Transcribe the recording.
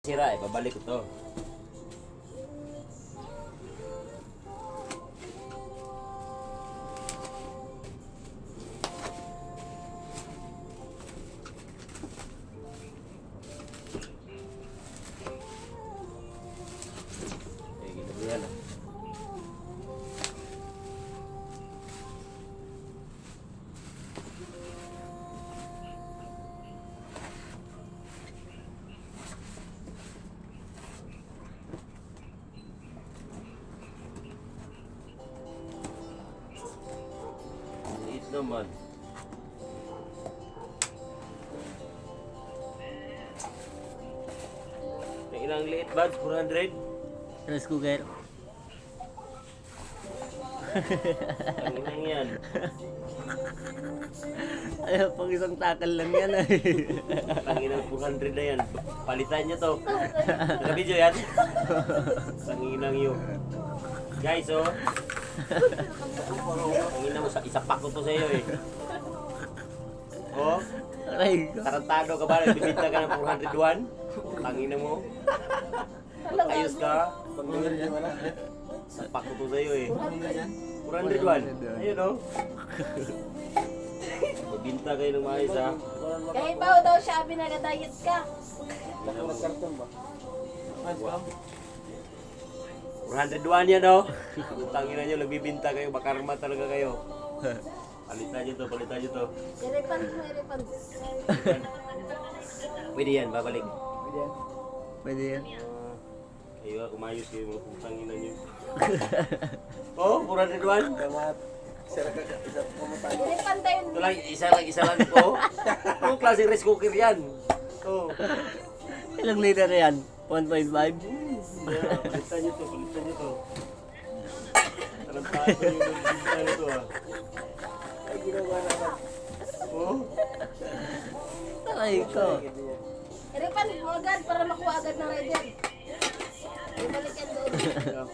sira eh, babalik ko to. Eh, ginawa yan ah. Liit naman. May ilang liit ba? 400? Rice cooker. Ang inang yan. Ay, pang isang takal lang yan ay. Ang inang 400 na yan. Palitan nyo to. Naka-video yan? Ang inang yun. Guys, oh. Ang inang mo, isapak ko to sa iyo eh. Oh, Aray ko. tarantado ka ba? Nagbibinta ka ng 401? Ang inang mo. Ayos ka. Sapak ko to sa iyo eh. 401? Ayun oh. Magbinta kayo ng maayos ha. Kahit ba daw siya, nag-diet ka. 401 yan oh. Tangina nyo, nagbibinta kayo, bakarma talaga kayo. Palitan nyo to, palitan nyo to. Iripan mo, iripan. Pwede yan, babalik. Pwede yan. Kayo, umayos kayo mga putangina nyo. Oh, 401? Iripan tayo. Ito lang, isa lang ko. Anong klaseng rice cooker yan? Oh. Ilang liter yan? 1.5? Yeah, palitan nyo to, palitan nyo to. Tarantado yung nagbibinta nito ah. Ay, ginawa na. Oh? Aray ko. Iripan mo agad para makuha agad ng rider. Ibalik yan doon. Yeah.